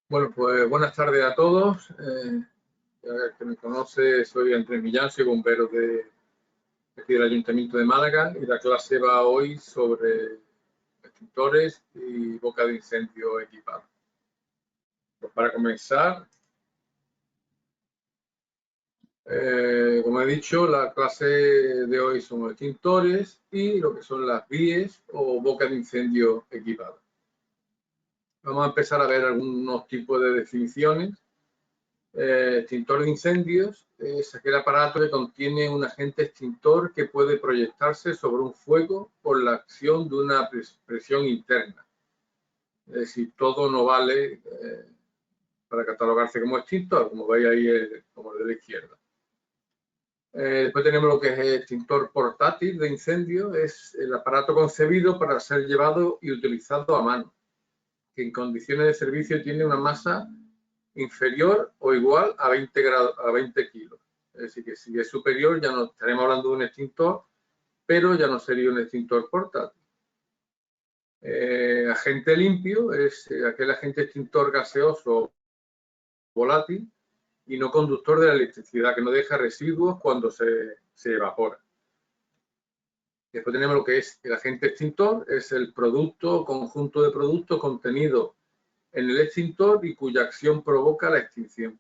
Bueno, pues buenas tardes a todos. El que me conoce, soy Andrés Millán, soy bombero de aquí del Ayuntamiento de Málaga y la clase va hoy sobre extintores y boca de incendio equipados. Pues para comenzar, como he dicho, la clase de hoy son extintores y lo que son las BIEs o bocas de incendio equipadas. Vamos a empezar a ver algunos tipos de definiciones. Extintor de incendios es aquel aparato que contiene un agente extintor que puede proyectarse sobre un fuego por la acción de una presión interna. Es decir, todo no vale para catalogarse como extintor, como veis ahí, como el de la izquierda. Después tenemos lo que es el extintor portátil de incendio, es el aparato concebido para ser llevado y utilizado a mano, que en condiciones de servicio tiene una masa inferior o igual a 20 kilos. Es decir, que si es superior ya no estaremos hablando de un extintor, pero ya no sería un extintor portátil. Agente limpio es aquel agente extintor gaseoso volátil y no conductor de la electricidad, que no deja residuos cuando se evapora. Después tenemos lo que es el agente extintor, es el producto o conjunto de productos contenido en el extintor y cuya acción provoca la extinción.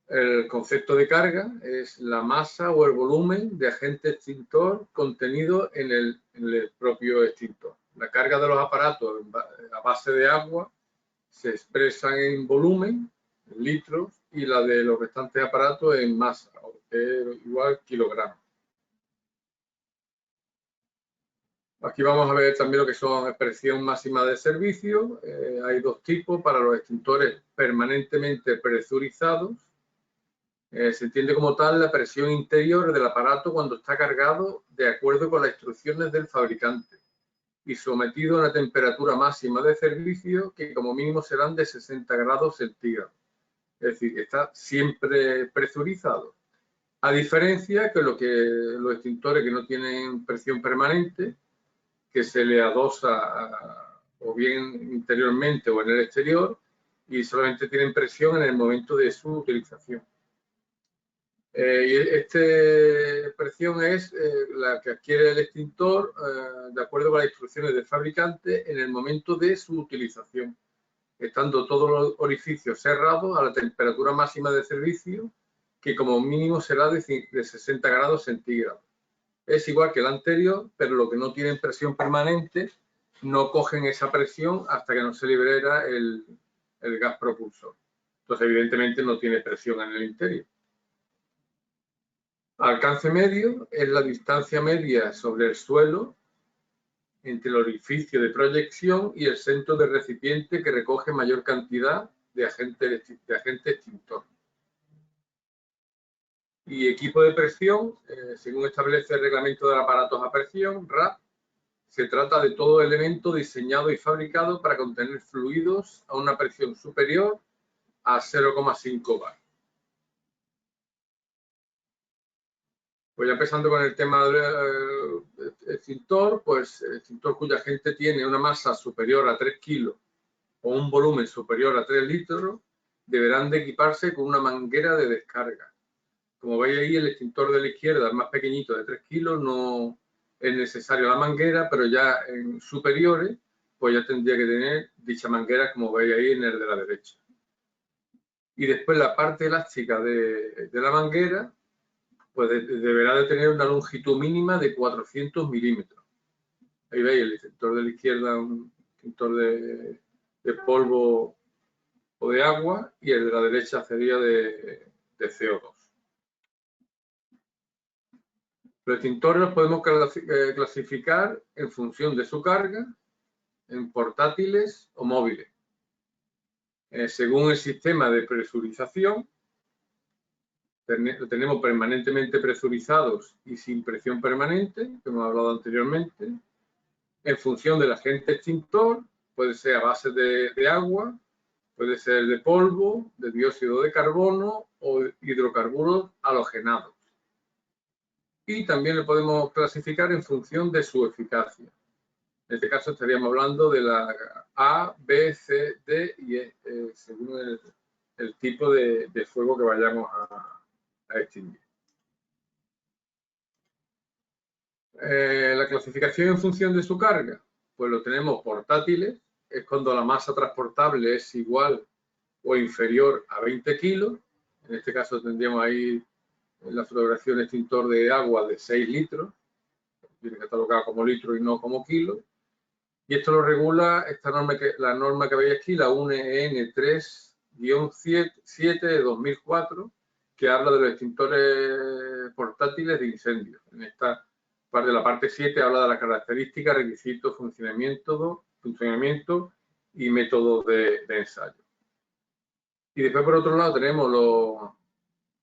El concepto de carga es la masa o el volumen de agente extintor contenido en el propio extintor. La carga de los aparatos a base de agua se expresa en volumen, en litros, y la de los restantes aparatos en masa, igual kilogramos. Aquí vamos a ver también lo que son presión máxima de servicio. Hay dos tipos para los extintores permanentemente presurizados. Se entiende como tal la presión interior del aparato cuando está cargado de acuerdo con las instrucciones del fabricante y sometido a una temperatura máxima de servicio que como mínimo serán de 60 grados centígrados. Es decir, que está siempre presurizado. A diferencia que los extintores que no tienen presión permanente, que se le adosa o bien interiormente o en el exterior y solamente tienen presión en el momento de su utilización. Y esta presión es la que adquiere el extintor de acuerdo con las instrucciones del fabricante en el momento de su utilización, estando todos los orificios cerrados a la temperatura máxima de servicio, que como mínimo será de 60 grados centígrados. Es igual que el anterior, pero lo que no tienen presión permanente no cogen esa presión hasta que no se libera el gas propulsor. Entonces, evidentemente, no tiene presión en el interior. Alcance medio es la distancia media sobre el suelo entre el orificio de proyección y el centro del recipiente que recoge mayor cantidad de agente extintor. Y equipo de presión, según establece el reglamento de aparatos a presión, RAP, se trata de todo elemento diseñado y fabricado para contener fluidos a una presión superior a 0,5 bar. Pues ya empezando con el tema del extintor, pues el extintor cuya agente tiene una masa superior a 3 kilos o un volumen superior a 3 litros, deberán de equiparse con una manguera de descarga. Como veis ahí, el extintor de la izquierda, el más pequeñito de 3 kilos, no es necesario la manguera, pero ya en superiores, pues ya tendría que tener dicha manguera, como veis ahí en el de la derecha. Y después la parte elástica de la manguera, pues deberá de tener una longitud mínima de 400 milímetros. Ahí veis el extintor de la izquierda, un extintor de polvo o de agua, y el de la derecha sería de CO2. Los extintores los podemos clasificar en función de su carga, en portátiles o móviles. Según el sistema de presurización, tenemos permanentemente presurizados y sin presión permanente, que hemos hablado anteriormente. En función del agente extintor, puede ser a base de agua, puede ser de polvo, de dióxido de carbono o hidrocarburos halogenados. Y también lo podemos clasificar en función de su eficacia. En este caso estaríamos hablando de la A, B, C, D y E, según el tipo de fuego que vayamos a extinguir. La clasificación en función de su carga, pues lo tenemos portátiles, es cuando la masa transportable es igual o inferior a 20 kilos. En este caso tendríamos ahí en la fotografía un extintor de agua de 6 litros, viene catalogado como litro y no como kilo. Y esto lo regula la norma que veis aquí, la UNE 3-7 de 2004, que habla de los extintores portátiles de incendios. En esta parte de la parte 7 habla de las características, requisitos, funcionamiento y métodos de ensayo. Y después, por otro lado, tenemos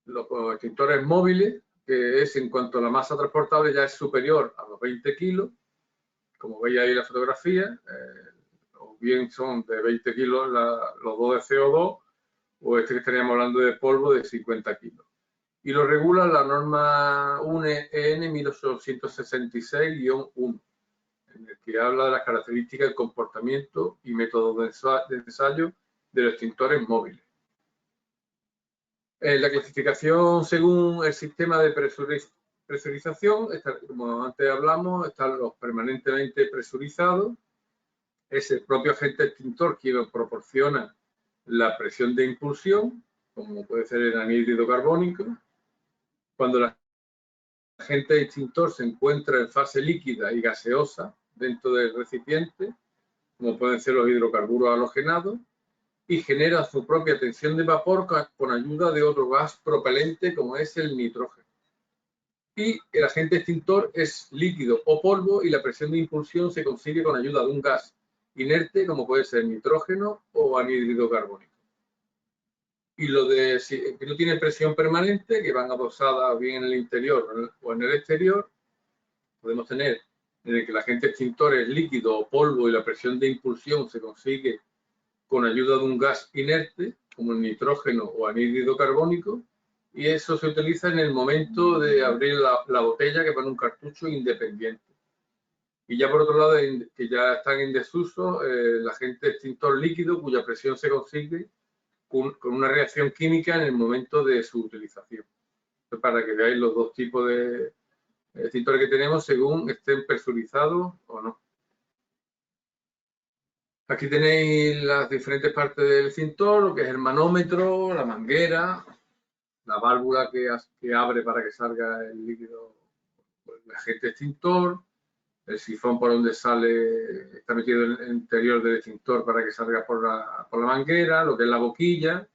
los extintores móviles, que es en cuanto a la masa transportable ya es superior a los 20 kilos, como veis ahí en la fotografía, o bien son de 20 kilos los dos de CO2, o este que estaríamos hablando de polvo de 50 kilos. Y lo regula la norma UNE EN 1866-1, en el que habla de las características del comportamiento y métodos de ensayo de los extintores móviles. La clasificación según el sistema de presurización, como antes hablamos, están los permanentemente presurizados. Es el propio agente extintor quien proporciona la presión de impulsión, como puede ser el anhídrido carbónico. Cuando el agente extintor se encuentra en fase líquida y gaseosa dentro del recipiente, como pueden ser los hidrocarburos halogenados, y genera su propia tensión de vapor con ayuda de otro gas propelente como es el nitrógeno. Y el agente extintor es líquido o polvo y la presión de impulsión se consigue con ayuda de un gas inerte como puede ser nitrógeno o anhídrido carbónico. Y lo de que no tiene presión permanente, que van adosadas bien en el interior o en el exterior, podemos tener en el que el agente extintor es líquido o polvo y la presión de impulsión se consigue con ayuda de un gas inerte, como el nitrógeno o anhídrido carbónico, y eso se utiliza en el momento de abrir la botella que pone un cartucho independiente. Y ya por otro lado, que ya están en desuso, el agente extintor líquido, cuya presión se consigue con una reacción química en el momento de su utilización. Entonces, para que veáis los dos tipos de extintores que tenemos según estén presurizados o no. Aquí tenéis las diferentes partes del extintor, lo que es el manómetro, la manguera, la válvula que abre para que salga el líquido, el agente extintor, el sifón por donde sale, está metido en el interior del extintor para que salga por la manguera, lo que es la boquilla,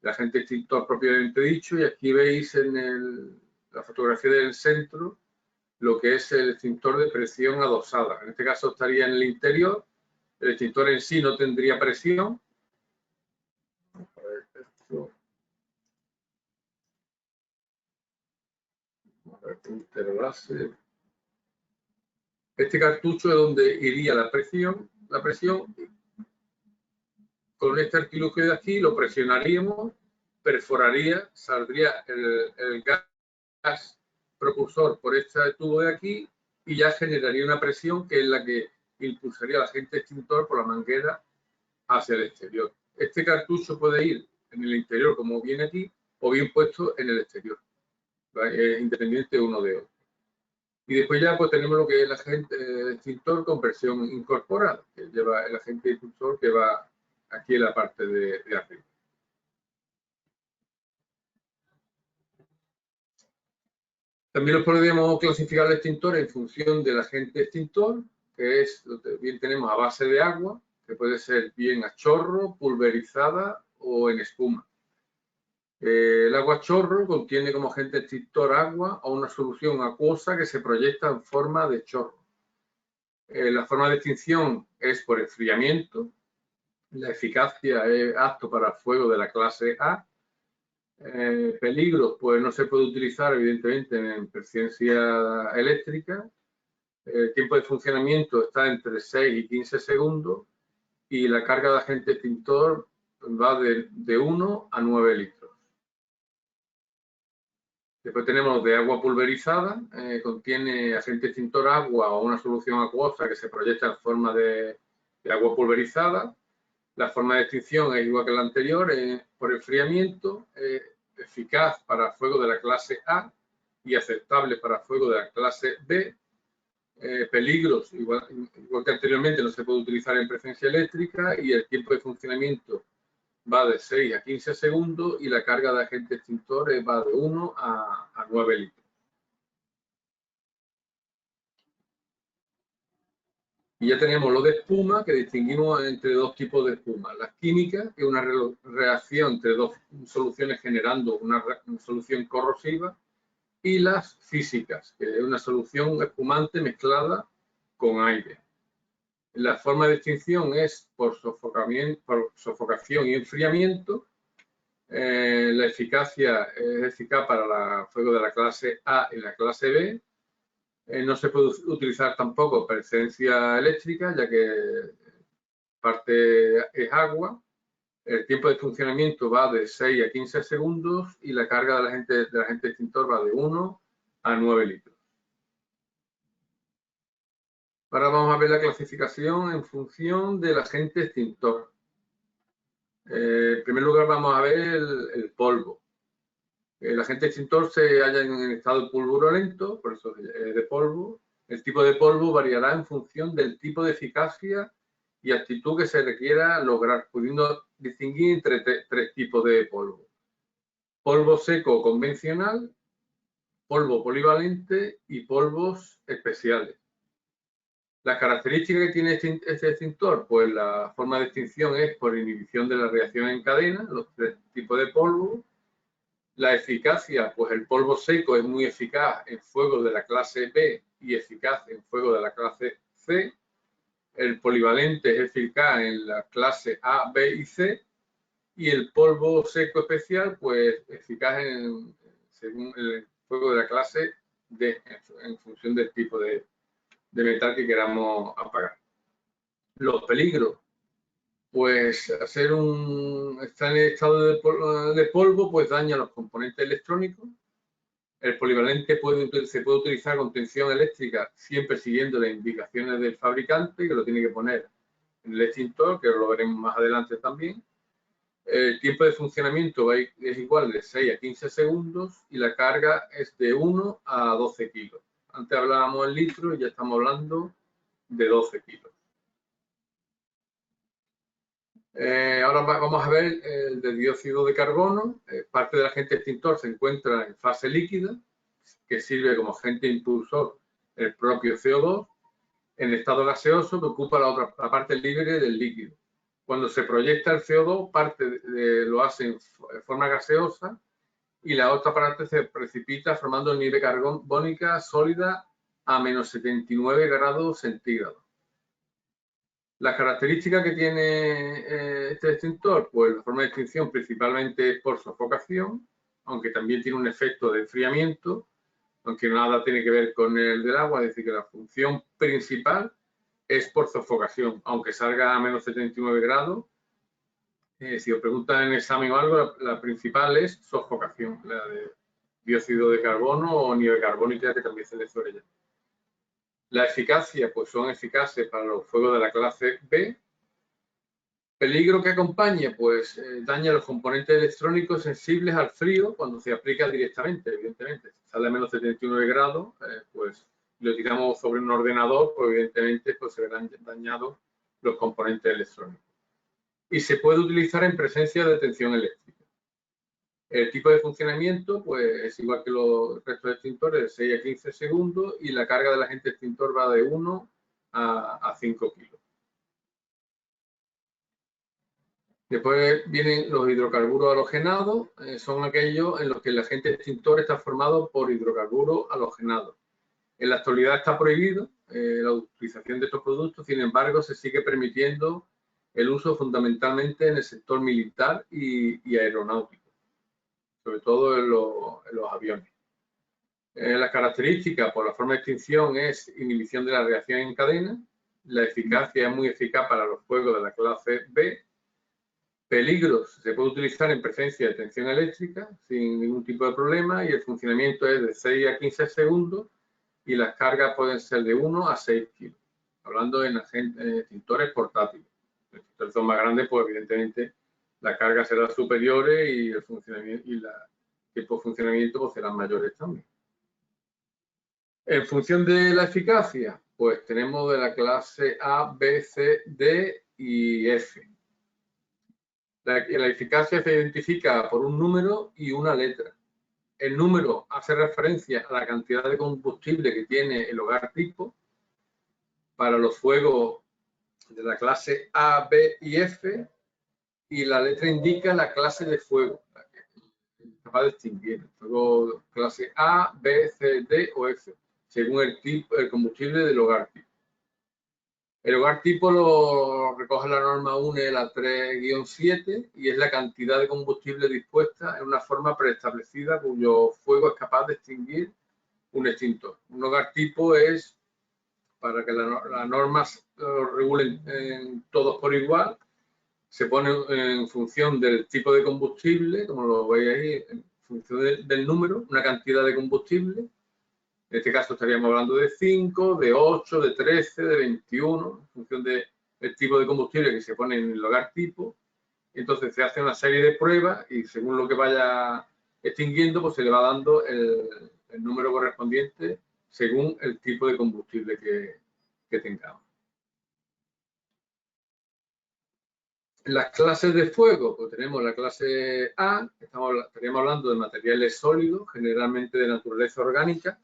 el agente extintor propiamente dicho, y aquí veis en la fotografía del centro lo que es el extintor de presión adosada. En este caso estaría en el interior. El extintor en sí no tendría presión. Este cartucho es donde iría la presión. Con este artilugio de aquí lo presionaríamos, perforaría, saldría el gas propulsor por este tubo de aquí y ya generaría una presión que es la que impulsaría al agente extintor por la manguera hacia el exterior. Este cartucho puede ir en el interior como viene aquí o bien puesto en el exterior, independiente uno de otro. Y después ya pues tenemos lo que es el agente extintor con presión incorporada, que lleva el agente impulsor que va aquí en la parte de arriba. También los podríamos clasificar el extintor en función del agente extintor, que es, bien tenemos a base de agua, que puede ser bien a chorro, pulverizada o en espuma. El agua a chorro contiene como agente extintor agua o una solución acuosa que se proyecta en forma de chorro. La forma de extinción es por enfriamiento. La eficacia es apto para fuego de la clase A. Peligros, pues no se puede utilizar evidentemente en presencia eléctrica. El tiempo de funcionamiento está entre 6 y 15 segundos y la carga de agente extintor va de 1 a 9 litros. Después tenemos los de agua pulverizada, contiene agente extintor agua o una solución acuosa que se proyecta en forma de agua pulverizada. La forma de extinción es igual que la anterior, por enfriamiento, eficaz para fuego de la clase A y aceptable para fuego de la clase B. Peligros, igual que anteriormente, no se puede utilizar en presencia eléctrica y el tiempo de funcionamiento va de 6 a 15 segundos y la carga de agente extintor va de 1 a 9 litros. Y ya tenemos lo de espuma, que distinguimos entre dos tipos de espuma. Las químicas, que es una reacción entre dos soluciones generando una solución corrosiva, y las físicas, que es una solución espumante mezclada con aire. La forma de extinción es por sofocación y enfriamiento. La eficacia es eficaz para el fuego de la clase A y la clase B. No se puede utilizar tampoco presencia eléctrica, ya que parte es agua. El tiempo de funcionamiento va de 6 a 15 segundos y la carga del agente extintor va de 1 a 9 litros. Ahora vamos a ver la clasificación en función del agente extintor. En primer lugar vamos a ver el polvo. El agente extintor se halla en estado pulverulento, por eso es de polvo. El tipo de polvo variará en función del tipo de eficacia y actitud que se requiera lograr, pudiendo distinguir entre tres tipos de polvo. Polvo seco convencional, polvo polivalente y polvos especiales. Las características que tiene este extintor, pues la forma de extinción es por inhibición de la reacción en cadena, los tres tipos de polvo. La eficacia, pues el polvo seco es muy eficaz en fuego de la clase B y eficaz en fuego de la clase C. El polivalente es eficaz en la clase A, B y C. Y el polvo seco especial, pues eficaz según el fuego de la clase D, en función del tipo de metal que queramos apagar. Los peligros, pues estar en estado de polvo, pues daña los componentes electrónicos. El polivalente se puede utilizar con tensión eléctrica siempre siguiendo las indicaciones del fabricante, que lo tiene que poner en el extintor, que lo veremos más adelante también. El tiempo de funcionamiento es igual de 6 a 15 segundos y la carga es de 1 a 12 kilos. Antes hablábamos en litros y ya estamos hablando de 12 kilos. Ahora vamos a ver el de dióxido de carbono. Parte del agente extintor se encuentra en fase líquida, que sirve como agente impulsor el propio CO2. En estado gaseoso, que ocupa la parte libre del líquido. Cuando se proyecta el CO2, parte lo hace en forma gaseosa y la otra parte se precipita formando nieve carbónica sólida a menos 79 grados centígrados. Las características que tiene este extintor, pues la forma de extinción principalmente es por sofocación, aunque también tiene un efecto de enfriamiento, aunque nada tiene que ver con el del agua, es decir, que la función principal es por sofocación, aunque salga a menos 79 grados. Si os preguntan en examen o algo, la principal es sofocación, la de dióxido de carbono o nieve carbónica, que también se le suele llamar. La eficacia, pues son eficaces para los fuegos de la clase B. Peligro que acompaña, pues daña los componentes electrónicos sensibles al frío cuando se aplica directamente, evidentemente. Si sale a menos 79 grados, pues lo tiramos sobre un ordenador, pues evidentemente pues, se verán dañados los componentes electrónicos. Y se puede utilizar en presencia de tensión eléctrica. El tipo de funcionamiento pues, es igual que los restos de extintores, de 6 a 15 segundos, y la carga del agente extintor va de 1 a 5 kilos. Después vienen los hidrocarburos halogenados, son aquellos en los que el agente extintor está formado por hidrocarburos halogenados. En la actualidad está prohibido la utilización de estos productos, sin embargo, se sigue permitiendo el uso fundamentalmente en el sector militar y aeronáutico, sobre todo en los aviones. Las características por la forma de extinción es inhibición de la reacción en cadena, la eficacia es muy eficaz para los fuegos de la clase B, Peligros, se puede utilizar en presencia de tensión eléctrica sin ningún tipo de problema y el funcionamiento es de 6 a 15 segundos y las cargas pueden ser de 1 a 6 kilos, hablando en extintores portátiles. Los extintores son más grandes, pues evidentemente las cargas serán superiores y el funcionamiento y el tiempo de funcionamiento pues, serán mayores también. En función de la eficacia, pues tenemos de la clase A, B, C, D y F. La eficacia se identifica por un número y una letra. El número hace referencia a la cantidad de combustible que tiene el hogar tipo. Para los fuegos de la clase A, B y F, y la letra indica la clase de fuego, capaz de extinguir. Fuego clase A, B, C, D o F, según el tipo, el combustible del hogar tipo. El hogar tipo lo recoge la norma UNE, la 3-7, y es la cantidad de combustible dispuesta en una forma preestablecida cuyo fuego es capaz de extinguir un extintor. Un hogar tipo es, para que las normas lo regulen todos por igual, se pone en función del tipo de combustible, como lo veis ahí, en función del número, una cantidad de combustible. En este caso estaríamos hablando de 5, de 8, de 13, de 21, en función del tipo de combustible que se pone en el hogar tipo. Entonces se hace una serie de pruebas y según lo que vaya extinguiendo, pues se le va dando el número correspondiente según el tipo de combustible que tengamos. Las clases de fuego, pues tenemos la clase A, estaríamos hablando de materiales sólidos, generalmente de naturaleza orgánica,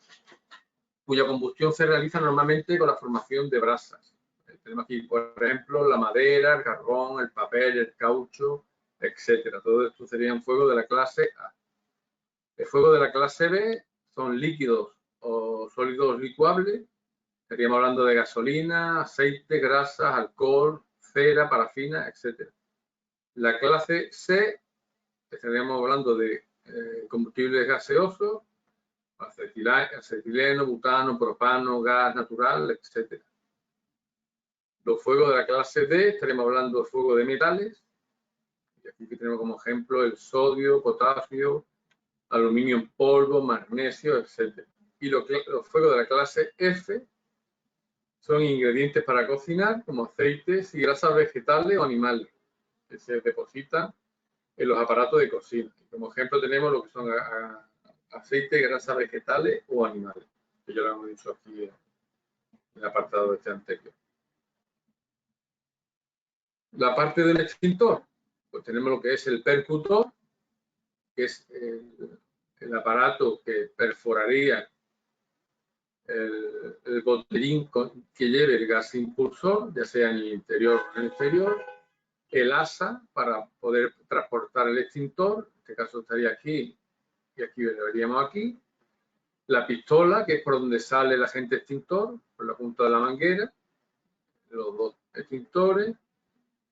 cuya combustión se realiza normalmente con la formación de brasas. Tenemos aquí, por ejemplo, la madera, el carbón, el papel, el caucho, etcétera. Todo esto sería un fuego de la clase A. El fuego de la clase B son líquidos o sólidos licuables. Estaríamos hablando de gasolina, aceite, grasas, alcohol, cera, parafina, etcétera. La clase C, estaríamos hablando de combustibles gaseosos, acetileno, butano, propano, gas natural, etc. Los fuegos de la clase D, estaremos hablando de fuego de metales, y aquí tenemos como ejemplo el sodio, potasio, aluminio en polvo, magnesio, etc. Y los fuegos de la clase F son ingredientes para cocinar, como aceites y grasas vegetales o animales, que se depositan en los aparatos de cocina. Como ejemplo tenemos lo que son aceites, grasas vegetales o animales, que ya lo hemos dicho aquí en el apartado este anterior. La parte del extintor, pues tenemos lo que es el percutor, que es el aparato que perforaría el botellín que lleve el gas impulsor, ya sea en el interior o en el exterior, el asa para poder transportar el extintor, en este caso estaría aquí y aquí lo veríamos aquí, la pistola, que es por donde sale el agente extintor, por la punta de la manguera, los dos extintores,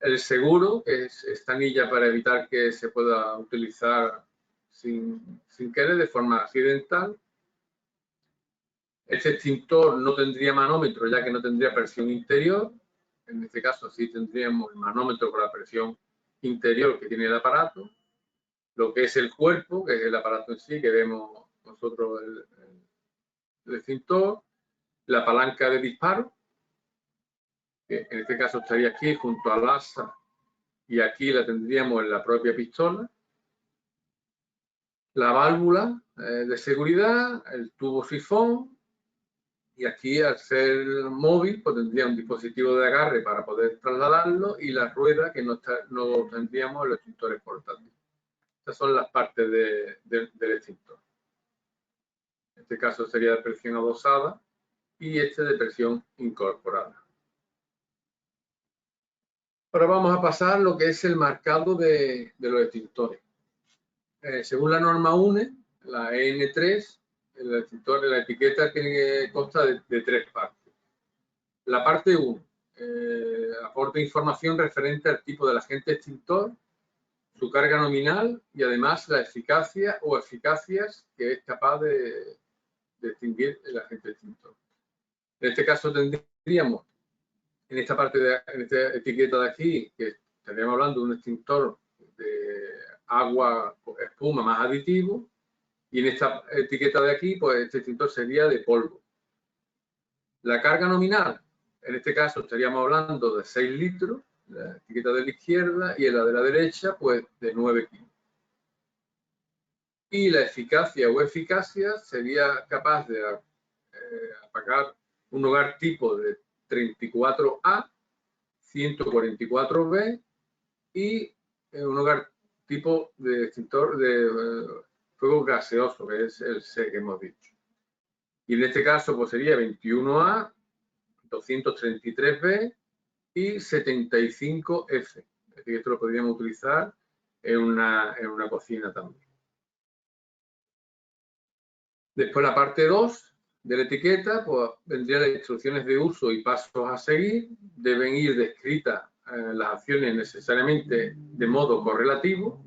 el seguro, que es esta anilla para evitar que se pueda utilizar sin querer, de forma accidental. Este extintor no tendría manómetro, ya que no tendría presión interior. En este caso sí tendríamos el manómetro con la presión interior que tiene el aparato. Lo que es el cuerpo, que es el aparato en sí, que vemos nosotros el extintor. La palanca de disparo, que en este caso estaría aquí junto al asa y aquí la tendríamos en la propia pistola. La válvula de seguridad, el tubo sifón, y aquí al ser móvil pues tendría un dispositivo de agarre para poder trasladarlo y la rueda que no tendríamos en los extintores portátiles. Estas son las partes del extintor. En este caso sería de presión adosada y este de presión incorporada. Ahora vamos a pasar a lo que es el marcado de los extintores. Según la norma UNE, la EN3, el extintor, la etiqueta consta de tres partes. La parte 1 aporta información referente al tipo del agente extintor, su carga nominal y además la eficacia o eficacias que es capaz de extinguir el agente extintor. En este caso tendríamos en esta parte en esta etiqueta de aquí, que estaríamos hablando de un extintor agua, espuma más aditivo, y en esta etiqueta de aquí, pues este extintor sería de polvo. La carga nominal, en este caso estaríamos hablando de 6 litros, la etiqueta de la izquierda, y en la de la derecha, pues de 9 kilos. Y la eficacia o eficacia sería capaz de apagar un hogar tipo de 34A, 144B y un hogar tipo de extintor de fuego gaseoso, que es el C que hemos dicho. Y en este caso pues sería 21A, 233B y 75F. Es decir, esto lo podríamos utilizar en una cocina también. Después la parte 2 de la etiqueta, pues vendrían las instrucciones de uso y pasos a seguir. Deben ir descritas las acciones necesariamente de modo correlativo,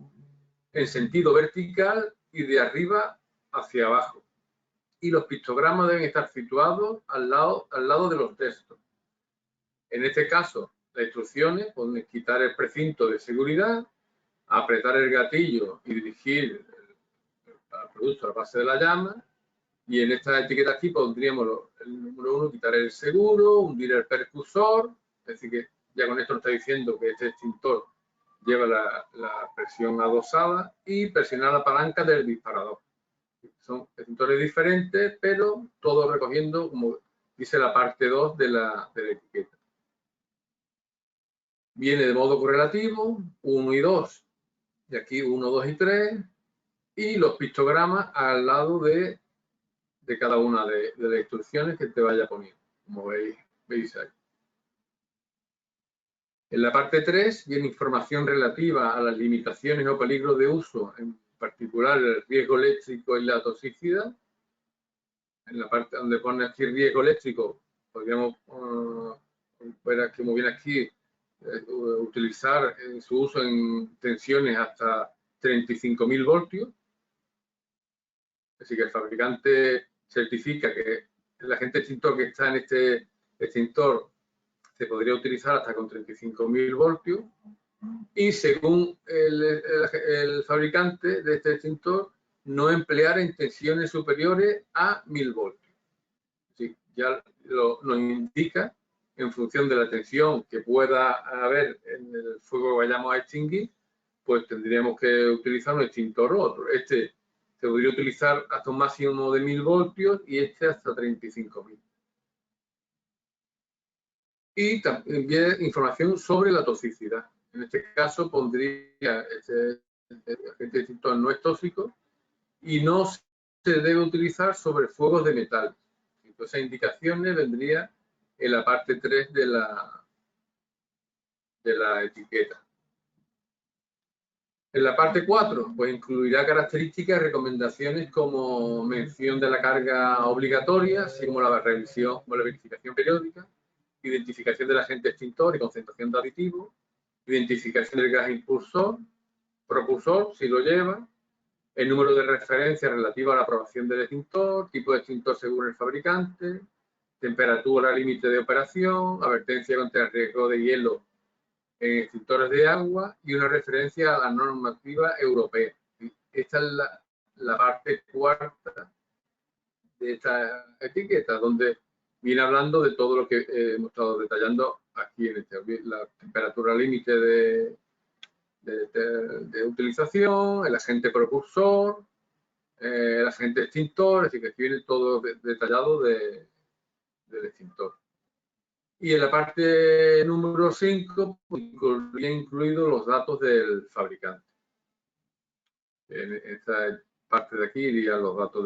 en sentido vertical y de arriba hacia abajo. Y los pictogramas deben estar situados al lado de los textos. En este caso, las instrucciones pueden quitar el precinto de seguridad, apretar el gatillo y dirigir el producto a la base de la llama. Y en esta etiqueta aquí pondríamos el número 1, quitar el seguro, hundir el percursor. Es decir, que ya con esto nos está diciendo que este extintor lleva la presión adosada, y presionar la palanca del disparador. Son extintores diferentes, pero todos recogiendo, como dice la parte 2 de la etiqueta. Viene de modo correlativo, 1 y 2, y aquí 1, 2 y 3, y los pictogramas al lado de cada una de las instrucciones que te vaya poniendo, como veis ahí. En la parte 3 viene información relativa a las limitaciones o peligros de uso, en particular el riesgo eléctrico y la toxicidad. En la parte donde pone aquí riesgo eléctrico, podríamos ver que, como viene aquí, utilizar su uso en tensiones hasta 35.000 voltios. Así que el fabricante certifica que el agente extintor que está en este extintor se podría utilizar hasta con 35.000 voltios, y según el fabricante de este extintor, no emplear en tensiones superiores a 1.000 voltios. Sí, ya nos indica, en función de la tensión que pueda haber en el fuego que vayamos a extinguir, pues tendríamos que utilizar un extintor u otro. Este se podría utilizar hasta un máximo de 1.000 voltios y este hasta 35.000. Y también información sobre la toxicidad. En este caso pondría este agente extintor no es tóxico y no se debe utilizar sobre fuegos de metal. Entonces, esas indicaciones vendría en la parte 3 de la etiqueta. En la parte 4, pues incluirá características y recomendaciones como mención de la carga obligatoria, así como la revisión o la verificación periódica, identificación del agente extintor y concentración de aditivos, identificación del gas impulsor, propulsor, si lo lleva, el número de referencia relativo a la aprobación del extintor, tipo de extintor según el fabricante, temperatura límite de operación, advertencia contra el riesgo de hielo en extintores de agua y una referencia a la normativa europea. Esta es la parte 4 de esta etiqueta, donde viene hablando de todo lo que hemos estado detallando aquí en la temperatura límite de utilización, el agente propulsor, el agente extintor, es decir, que aquí viene todo detallado del extintor. Y en la parte número 5, pues, incluidos los datos del fabricante. En esta parte de aquí irían los datos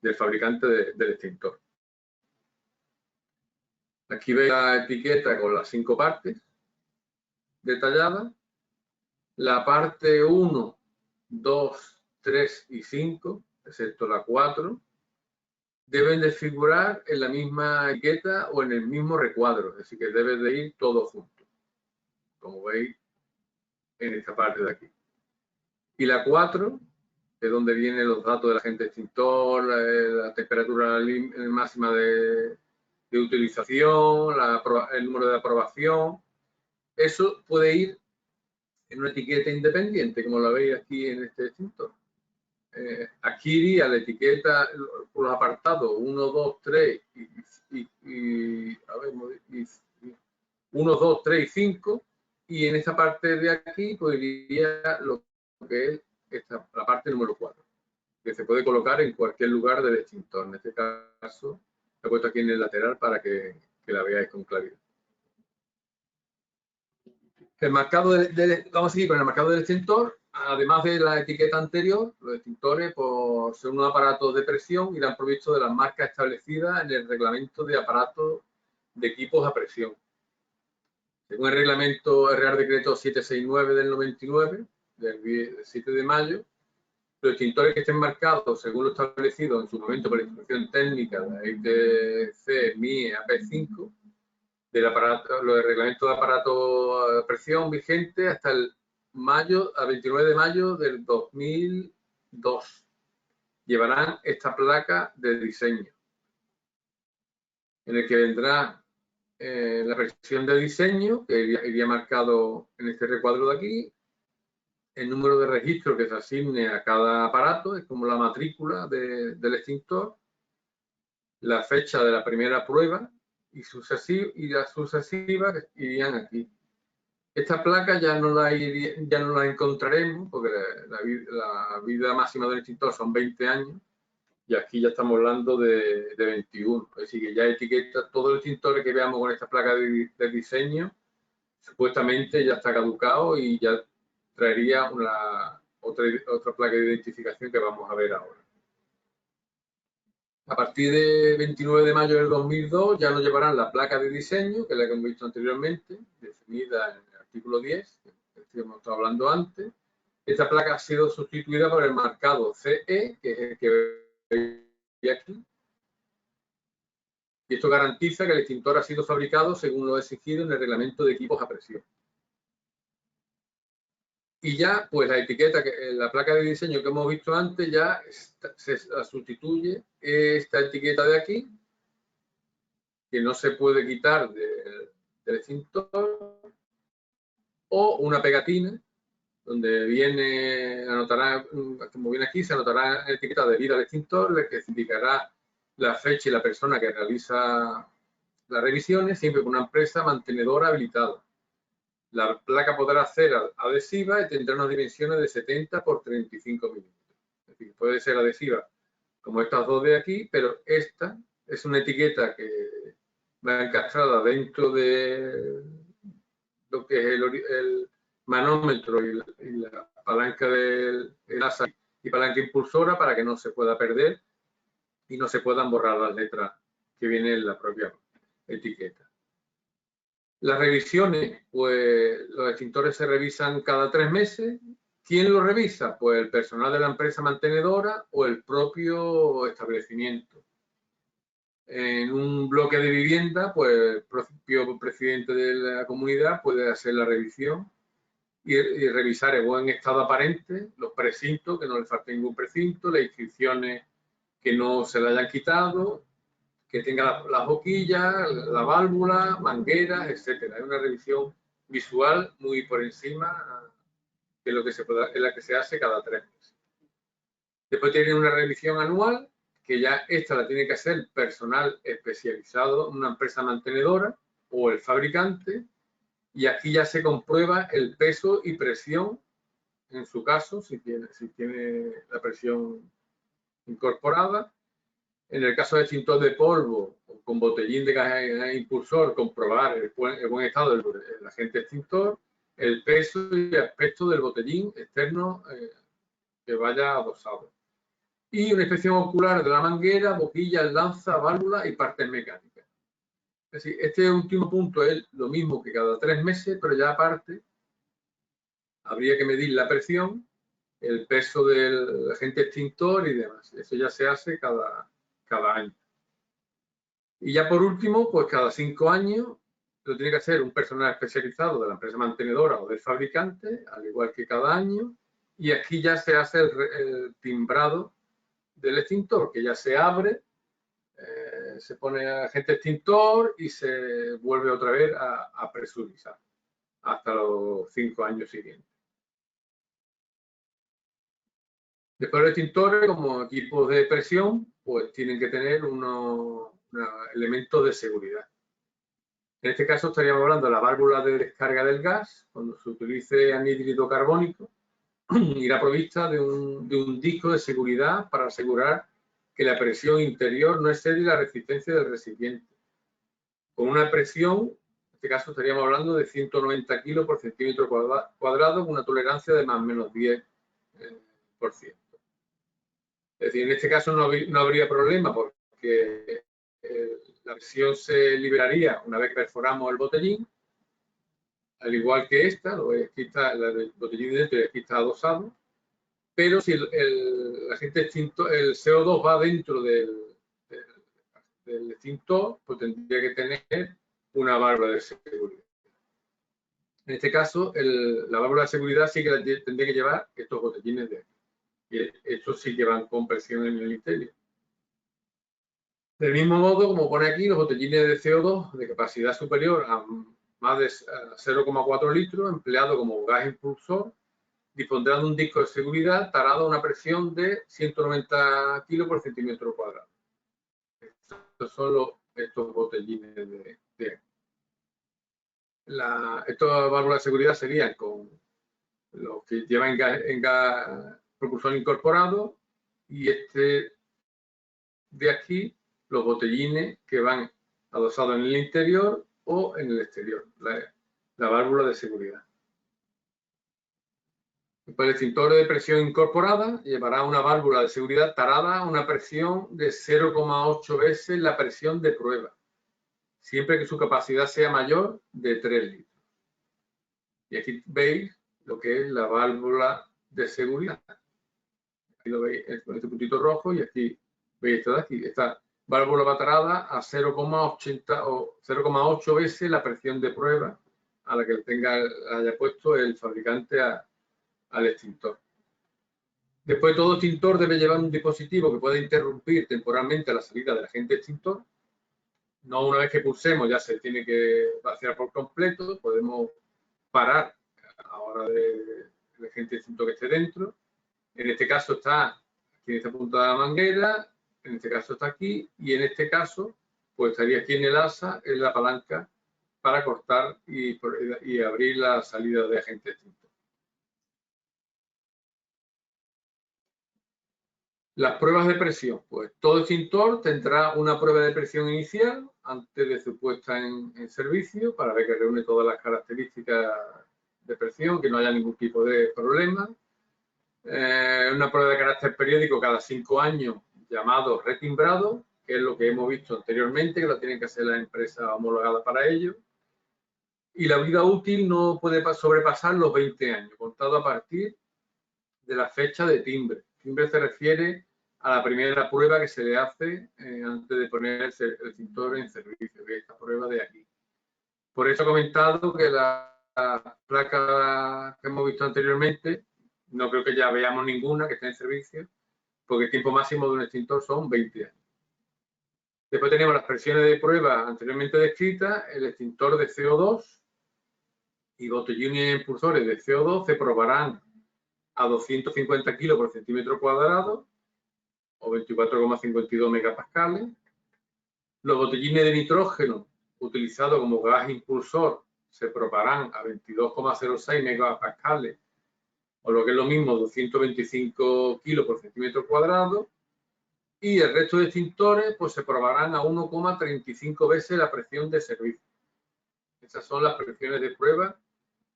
del fabricante del extintor. Aquí veis la etiqueta con las 5 partes detalladas. La parte 1, 2, 3 y 5, excepto la 4, deben de figurar en la misma etiqueta o en el mismo recuadro, es decir, que debe de ir todo junto, como veis en esta parte de aquí. Y la 4, que es donde vienen los datos del agente extintor, la temperatura máxima de utilización, el número de aprobación, eso puede ir en una etiqueta independiente, como la veis aquí en este extintor. Aquí iría la etiqueta por los apartados 1, 2, 3 y 1, 2, 3 y 5, y en esta parte de aquí pues iría lo que es la parte número 4, que se puede colocar en cualquier lugar del extintor. En este caso, lo he puesto aquí en el lateral para que la veáis con claridad. El marcado vamos a seguir con el marcado del extintor. Además de la etiqueta anterior, los extintores pues, son unos aparatos de presión y dan provisto de las marcas establecidas en el reglamento de aparatos de equipos a presión. Según el reglamento Real Decreto 769 del 99, del 7 de mayo, los extintores que estén marcados según lo establecido en su momento por la instrucción técnica de la ITC MIE AP5, del aparato, los reglamentos de aparato a presión vigente hasta el 29 de mayo del 2002. Llevarán esta placa de diseño, en el que vendrá la versión de diseño, que iría marcado en este recuadro de aquí, el número de registro que se asigne a cada aparato, es como la matrícula del extintor, la fecha de la primera prueba y las sucesivas irían aquí. Esta placa ya no la encontraremos porque la vida máxima del extintor son 20 años y aquí ya estamos hablando de 21. Es decir, que ya etiqueta todo el extintor que veamos con esta placa de diseño, supuestamente ya está caducado y ya traería otra placa de identificación que vamos a ver ahora. A partir de 29 de mayo del 2002 ya nos llevarán la placa de diseño, que es la que hemos visto anteriormente, definida en el artículo 10, que hemos estado hablando antes. Esta placa ha sido sustituida por el marcado CE, que es el que veis aquí. Y esto garantiza que el extintor ha sido fabricado según lo exigido en el reglamento de equipos a presión. Y ya, pues la etiqueta, la placa de diseño que hemos visto antes, ya se sustituye esta etiqueta de aquí, que no se puede quitar del extintor, o una pegatina, donde viene, anotará, como viene aquí, se anotará la etiqueta de vida del extintor, que indicará la fecha y la persona que realiza las revisiones, siempre con una empresa mantenedora habilitada. La placa podrá ser adhesiva y tendrá unas dimensiones de 70 por 35 milímetros. Es decir, puede ser adhesiva como estas dos de aquí, pero esta es una etiqueta que va encastrada dentro de lo que es el manómetro y la palanca del asa y palanca impulsora para que no se pueda perder y no se puedan borrar las letras que vienen en la propia etiqueta. Las revisiones, pues los extintores se revisan cada 3 meses. ¿Quién los revisa? Pues el personal de la empresa mantenedora o el propio establecimiento. En un bloque de vivienda, pues el propio presidente de la comunidad puede hacer la revisión y revisar en buen estado aparente los precintos, que no le falte ningún precinto, las inscripciones que no se le hayan quitado, que tenga las boquillas, la válvula, mangueras, etcétera. Es una revisión visual muy por encima de lo que es la que se hace cada 3 meses. Después tiene una revisión anual, que ya esta la tiene que hacer personal especializado, una empresa mantenedora o el fabricante, y aquí ya se comprueba el peso y presión, en su caso, si tiene la presión incorporada. En el caso de extintor de polvo, con botellín de gas impulsor, comprobar el buen estado del agente extintor, el peso y el aspecto del botellín externo que vaya adosado. Y una inspección ocular de la manguera, boquillas, lanza, válvula y partes mecánicas. Es decir, este último punto es lo mismo que cada 3 meses, pero ya aparte habría que medir la presión, el peso del agente extintor y demás. Eso ya se hace cada año. Y ya por último, pues cada 5 años lo tiene que hacer un personal especializado de la empresa mantenedora o del fabricante, al igual que cada año. Y aquí ya se hace el timbrado del extintor, que ya se abre, se pone agente extintor y se vuelve otra vez a presurizar hasta los 5 años siguientes. Después los extintores, como equipos de presión, pues tienen que tener unos elementos de seguridad. En este caso estaríamos hablando de la válvula de descarga del gas. Cuando se utilice anhídrido carbónico, irá provista de un disco de seguridad para asegurar que la presión interior no excede la resistencia del recipiente. Con una presión, en este caso estaríamos hablando de 190 kilos por centímetro cuadrado, con una tolerancia de más o menos 10%. Es decir, en este caso no habría problema porque la presión se liberaría una vez que perforamos el botellín, al igual que esta, la del botellín de dentro, aquí está adosado, pero si el agente extintor, el CO2 va dentro del extintor, pues tendría que tener una válvula de seguridad. En este caso, la válvula de seguridad sí que tendría que llevar estos botellines de aquí. Y estos sí que van con presión en el interior. Del mismo modo, como pone aquí, los botellines de CO2 de capacidad superior a más de 0,4 litros, empleado como gas impulsor, dispondrán de un disco de seguridad tarado a una presión de 190 kilos por centímetro cuadrado. Estos son estos botellines de aquí. Estas válvulas de seguridad serían con los que llevan en gas propulsor incorporado y este de aquí, los botellines que van adosados en el interior o en el exterior, la válvula de seguridad. El extintor de presión incorporada llevará una válvula de seguridad tarada a una presión de 0,8 veces la presión de prueba, siempre que su capacidad sea mayor de 3 litros. Y aquí veis lo que es la válvula de seguridad. Aquí lo veis con este puntito rojo y aquí veis esta de aquí. Esta válvula va tarada a 0,80 o 0,8 veces la presión de prueba a la que haya puesto el fabricante al extintor. Después, todo extintor debe llevar un dispositivo que pueda interrumpir temporalmente la salida del agente extintor. No una vez que pulsemos ya se tiene que vaciar por completo, podemos parar a la hora del agente extintor que esté dentro. En este caso está aquí en esta punta de la manguera, en este caso está aquí y en este caso pues estaría aquí en el asa, en la palanca para cortar y abrir la salida de agente extintor. Las pruebas de presión. Pues todo extintor tendrá una prueba de presión inicial antes de su puesta en servicio para ver que reúne todas las características de presión, que no haya ningún tipo de problema. Una prueba de carácter periódico cada 5 años llamado retimbrado, que es lo que hemos visto anteriormente, que lo tienen que hacer las empresas homologadas para ello. Y la vida útil no puede sobrepasar los 20 años, contado a partir de la fecha de timbre. Timbre se refiere a la primera prueba que se le hace antes de poner el extintor en servicio, que es esta prueba de aquí. Por eso he comentado que la placa que hemos visto anteriormente, no creo que ya veamos ninguna que esté en servicio, porque el tiempo máximo de un extintor son 20 años. Después tenemos las presiones de prueba anteriormente descritas, el extintor de CO2 y botellines impulsores de CO2 se probarán a 250 kilos por centímetro cuadrado o 24,52 megapascales. Los botellines de nitrógeno utilizados como gas impulsor se probarán a 22,06 megapascales o lo que es lo mismo 225 kilos por centímetro cuadrado. Y el resto de extintores pues se probarán a 1,35 veces la presión de servicio. Esas son las presiones de prueba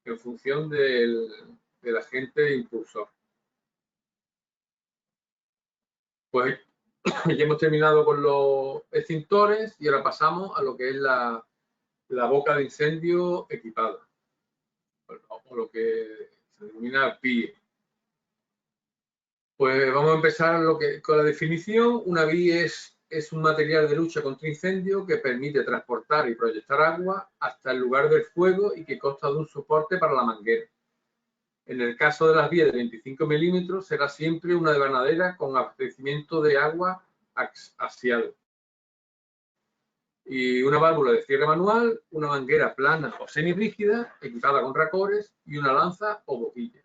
en función del agente impulsor. Pues ya hemos terminado con los extintores y ahora pasamos a lo que es la boca de incendio equipada, o lo que se denomina PIE. Pues vamos a empezar con la definición. Una BIE es un material de lucha contra incendio que permite transportar y proyectar agua hasta el lugar del fuego y que consta de un soporte para la manguera. En el caso de las vías de 25 milímetros será siempre una devanadera con abastecimiento de agua axial. Y una válvula de cierre manual, una manguera plana o semirrígida equipada con racores y una lanza o boquilla.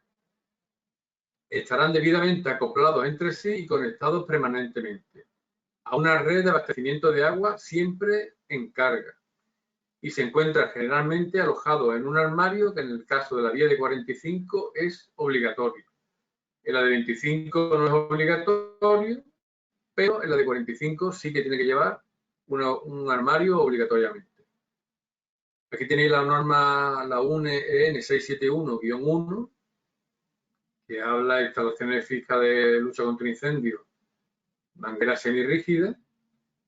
estarán debidamente acoplados entre sí y conectados permanentemente a una red de abastecimiento de agua siempre en carga y se encuentra generalmente alojado en un armario que en el caso de la vía de 45 es obligatorio. En la de 25 no es obligatorio, pero en la de 45 sí que tiene que llevar un armario obligatoriamente. Aquí tenéis la norma, la UNE EN 671-1, que habla de instalaciones fijas de lucha contra incendios, mangueras semirrígidas, en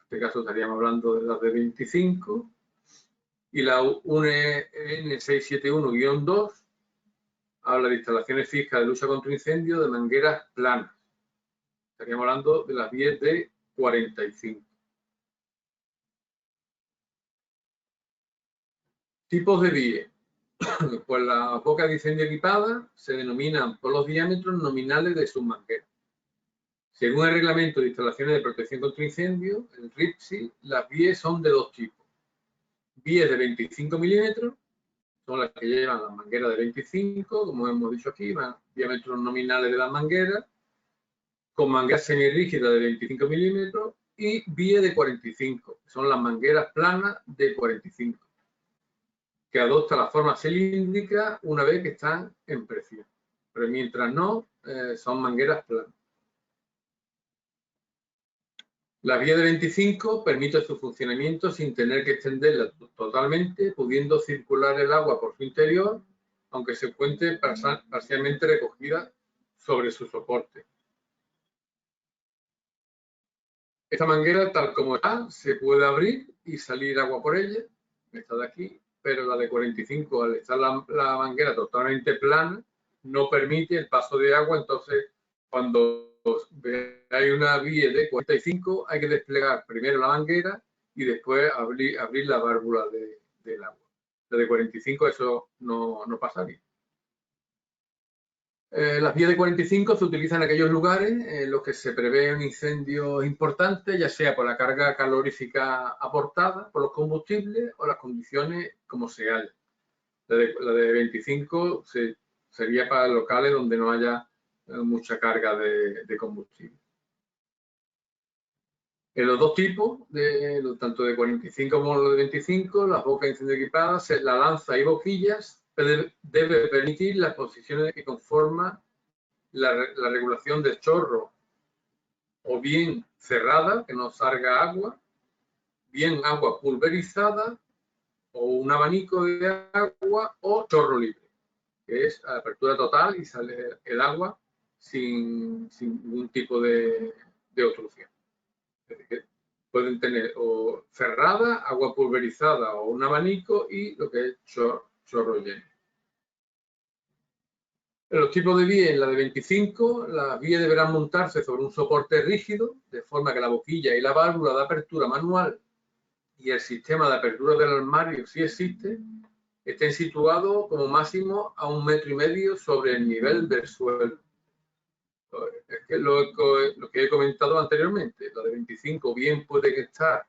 este caso estaríamos hablando de las de 25, y la UNE EN 671-2 habla de instalaciones fijas de lucha contra incendios de mangueras planas. Estaríamos hablando de las vías de 45. Tipos de vías. Pues las bocas de incendio equipadas se denominan por los diámetros nominales de sus mangueras. Según el Reglamento de Instalaciones de Protección contra Incendios, el RIPSI, las vías son de dos tipos. Vías de 25 milímetros, son las que llevan las mangueras de 25, como hemos dicho aquí, diámetros nominales de las mangueras, con mangueras semirrígidas de 25 milímetros y vías de 45, que son las mangueras planas de 45, que adopta la forma cilíndrica una vez que están en presión. Pero mientras no, son mangueras planas. La vía de 25 permite su funcionamiento sin tener que extenderla totalmente, pudiendo circular el agua por su interior, aunque se encuentre parcialmente recogida sobre su soporte. Esta manguera, tal como está, se puede abrir y salir agua por ella, esta de aquí, pero la de 45, al estar la manguera totalmente plana, no permite el paso de agua. Entonces, cuando hay una vía de 45, hay que desplegar primero la manguera y después abrir la válvula del agua. La de 45 eso no pasaría. Las vías de 45 se utilizan en aquellos lugares en los que se prevé un incendio importante, ya sea por la carga calorífica aportada por los combustibles o las condiciones como se haya. La de 25 sería para locales donde no haya mucha carga de combustible. En los dos tipos, tanto de 45 como los de 25, las bocas de incendio equipadas, la lanza y boquillas debe permitir las posiciones que conforman la regulación del chorro, o bien cerrada, que no salga agua, bien agua pulverizada, o un abanico de agua, o chorro libre, que es apertura total y sale el agua sin ningún tipo de obstrucción. Es decir, que pueden tener o cerrada, agua pulverizada o un abanico y lo que es chorro lleno. En los tipos de vía, en la de 25, las vías deberán montarse sobre un soporte rígido, de forma que la boquilla y la válvula de apertura manual y el sistema de apertura del armario, si existe, estén situados como máximo a 1,5 metros sobre el nivel del suelo. Es que lo que he comentado anteriormente, la de 25 bien puede estar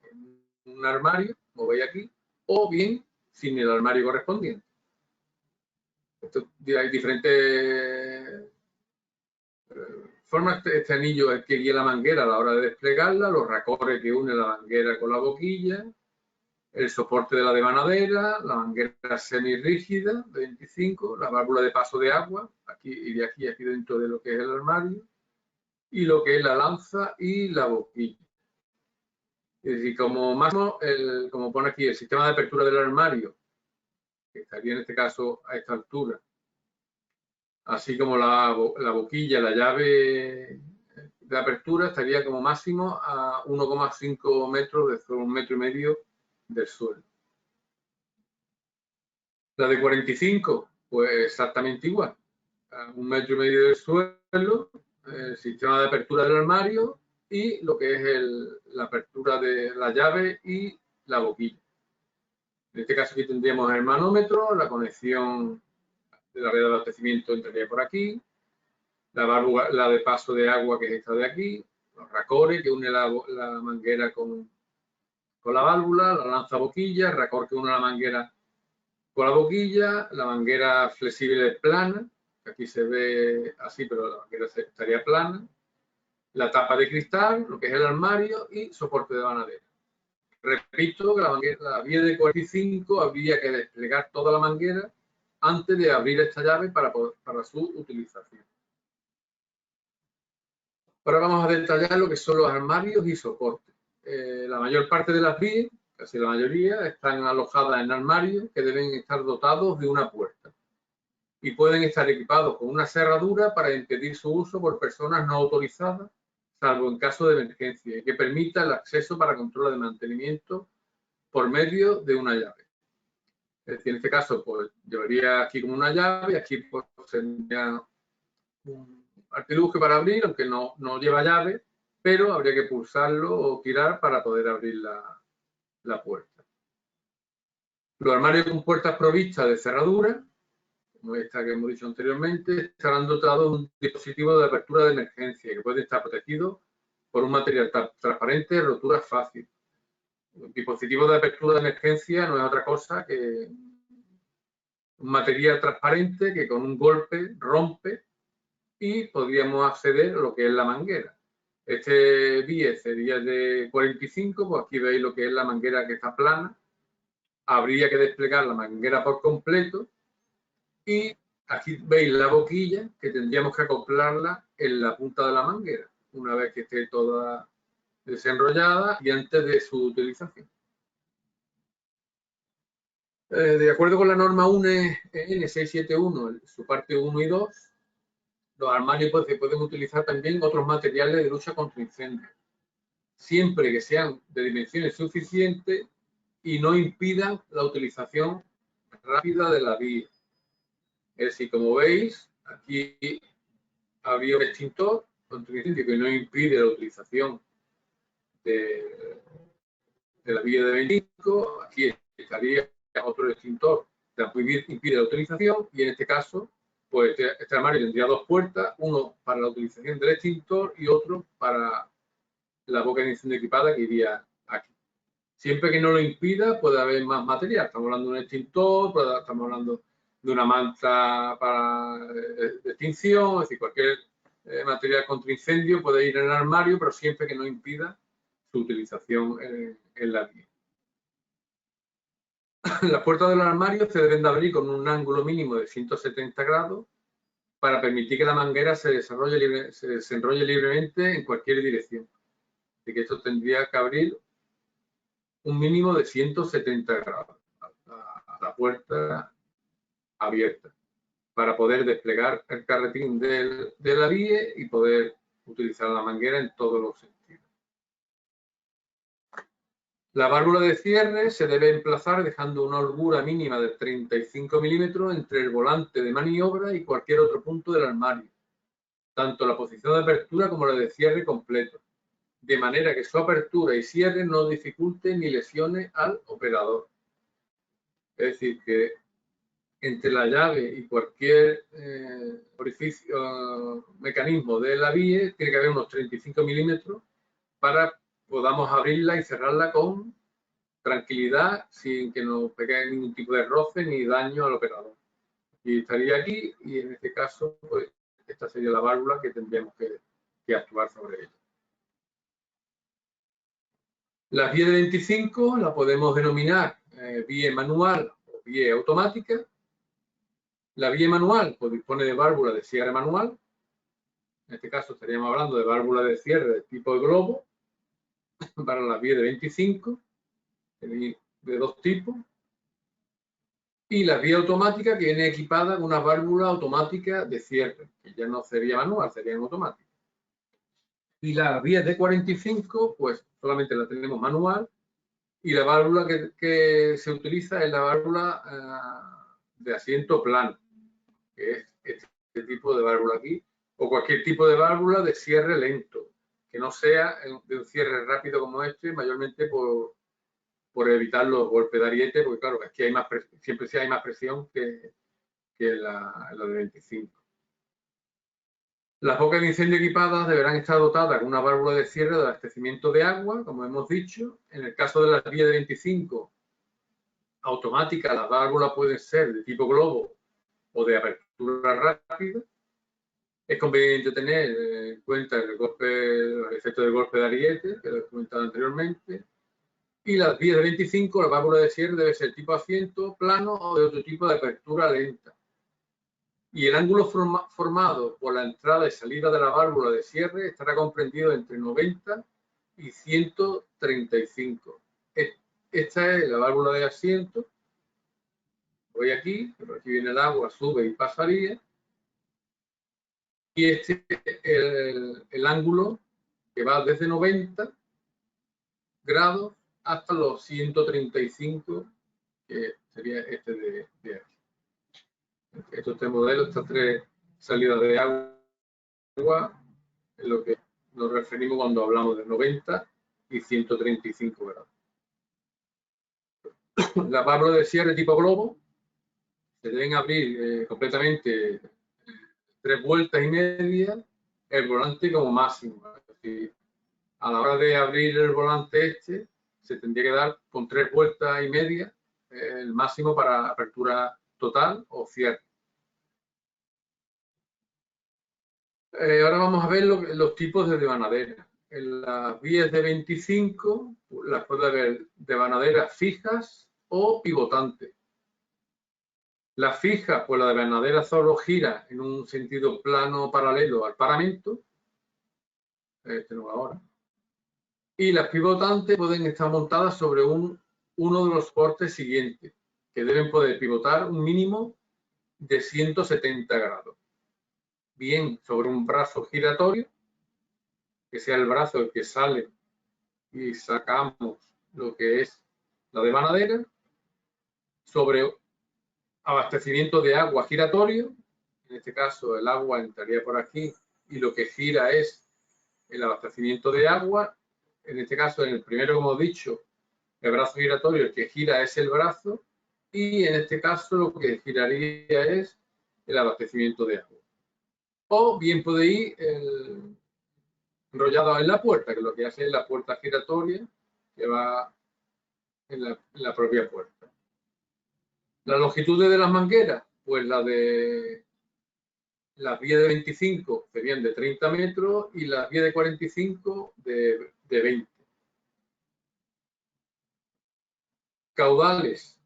en un armario, como veis aquí, o bien sin el armario correspondiente. Hay diferentes formas. Este anillo es que guía la manguera a la hora de desplegarla, los racores que unen la manguera con la boquilla, el soporte de la devanadera, la manguera semirrígida de 25, la válvula de paso de agua, aquí y de aquí dentro de lo que es el armario, y lo que es la lanza y la boquilla. Es decir, como máximo, como pone aquí, el sistema de apertura del armario, que estaría en este caso a esta altura, así como la boquilla, la llave de apertura, estaría como máximo a 1,5 metros, de 1,5 metros del suelo. La de 45, pues exactamente igual, a 1,5 metros del suelo, el sistema de apertura del armario y lo que es la apertura de la llave y la boquilla. En este caso aquí tendríamos el manómetro, la conexión de la red de abastecimiento entraría por aquí, la válvula, la de paso de agua, que es esta de aquí, los racores que une la manguera con la válvula, la lanza boquilla, el racor que une la manguera con la boquilla, la manguera flexible plana, Aquí se ve así, pero la manguera estaría plana. La tapa de cristal, lo que es el armario y soporte de manadera. Repito que la vía de 45 habría que desplegar toda la manguera antes de abrir esta llave para su utilización. Ahora vamos a detallar lo que son los armarios y soportes. La mayor parte de las vías, casi la mayoría, están alojadas en armarios que deben estar dotados de una puerta y pueden estar equipados con una cerradura para impedir su uso por personas no autorizadas, salvo en caso de emergencia, y que permita el acceso para control de mantenimiento por medio de una llave. Es decir, en este caso, pues llevaría aquí como una llave y aquí pues sería un artilugio para abrir, aunque no lleva llave, pero habría que pulsarlo o tirar para poder abrir la puerta. Los armarios con puertas provistas de cerradura, como esta que hemos dicho anteriormente, estarán dotados de un dispositivo de apertura de emergencia que puede estar protegido por un material transparente de rotura fácil. El dispositivo de apertura de emergencia no es otra cosa que un material transparente que con un golpe rompe y podríamos acceder a lo que es la manguera. Este bies sería de 45, pues aquí veis lo que es la manguera que está plana. Habría que desplegar la manguera por completo y aquí veis la boquilla que tendríamos que acoplarla en la punta de la manguera una vez que esté toda desenrollada y antes de su utilización. De acuerdo con la norma UNE N671, su parte 1 y 2, los armarios se pueden utilizar también otros materiales de lucha contra incendios, siempre que sean de dimensiones suficientes y no impidan la utilización rápida de la vía. Es decir, como veis, aquí había un extintor contra incendio que no impide la utilización de la vía de 25, aquí estaría otro extintor que impide la utilización y en este caso, pues este armario tendría dos puertas, uno para la utilización del extintor y otro para la boca de incendio equipada que iría aquí. Siempre que no lo impida, puede haber más material. Estamos hablando de un extintor, estamos hablando de una manta para extinción, es decir, cualquier material contra incendio puede ir en el armario, pero siempre que no impida su utilización en la vía. Las puertas de los armarios se deben de abrir con un ángulo mínimo de 170 grados para permitir que la manguera se desenrolle libremente en cualquier dirección. Así que esto tendría que abrir un mínimo de 170 grados a la puerta abierta para poder desplegar el carretín de la vía y poder utilizar la manguera en todos los sentidos. La válvula de cierre se debe emplazar dejando una holgura mínima de 35 milímetros entre el volante de maniobra y cualquier otro punto del armario, tanto la posición de apertura como la de cierre completo, de manera que su apertura y cierre no dificulte ni lesione al operador. Es decir, que entre la llave y cualquier orificio, mecanismo de la vía, tiene que haber unos 35 milímetros para podamos abrirla y cerrarla con tranquilidad, sin que nos pegue ningún tipo de roce ni daño al operador. Y estaría aquí y en este caso, pues esta sería la válvula que tendríamos que actuar sobre ella. La vía de 25 la podemos denominar vía manual o vía automática. La vía manual pues, dispone de válvula de cierre manual. En este caso estaríamos hablando de válvula de cierre de tipo de globo para la vía de 25, de dos tipos. Y la vía automática que viene equipada con una válvula automática de cierre, que ya no sería manual, sería en automático. Y la vía de 45, pues solamente la tenemos manual y la válvula que se utiliza es la válvula de asiento plano, que es este tipo de válvula aquí, o cualquier tipo de válvula de cierre lento, que no sea de un cierre rápido como este, mayormente por evitar los golpes de ariete, porque claro, aquí hay más siempre sí hay más presión que la de 25. Las bocas de incendio equipadas deberán estar dotadas con una válvula de cierre de abastecimiento de agua, como hemos dicho. En el caso de la vía de 25 automática, las válvulas pueden ser de tipo globo o de apertura apertura rápida. Es conveniente tener en cuenta el efecto del golpe de ariete, que lo he comentado anteriormente. Y las vías de 25, la válvula de cierre debe ser tipo asiento, plano o de otro tipo de apertura lenta. Y el ángulo formado por la entrada y salida de la válvula de cierre estará comprendido entre 90 y 135. Esta es la válvula de asiento. Voy aquí, pero aquí viene el agua, sube y pasaría. Y este es el ángulo que va desde 90 grados hasta los 135, que sería este de aquí. Estos tres modelos, estas tres salidas de agua, es lo que nos referimos cuando hablamos de 90 y 135 grados. Las válvulas de cierre tipo globo se deben abrir completamente 3 vueltas y media, el volante como máximo. Es decir, a la hora de abrir el volante se tendría que dar con 3 vueltas y media el máximo para apertura total o cierre. Ahora vamos a ver los tipos de devanadera. En las vías de 25 las puede haber devanaderas fijas o pivotantes. Las fijas, pues la devanadera solo gira en un sentido plano paralelo al paramento. Este no va ahora. Y las pivotantes pueden estar montadas sobre uno de los soportes siguientes, que deben poder pivotar un mínimo de 170 grados. Bien sobre un brazo giratorio, que sea el brazo el que sale y sacamos lo que es la devanadera, sobre abastecimiento de agua giratorio. En este caso el agua entraría por aquí y lo que gira es el abastecimiento de agua. En este caso, en el primero, como he dicho, el brazo giratorio, el que gira es el brazo, y en este caso lo que giraría es el abastecimiento de agua. O bien puede ir enrollado en la puerta, que lo que hace es la puerta giratoria que va en la propia puerta. Las longitudes de las mangueras, pues las vías de 25 serían de 30 metros y las vías de 45 de 20. Caudales,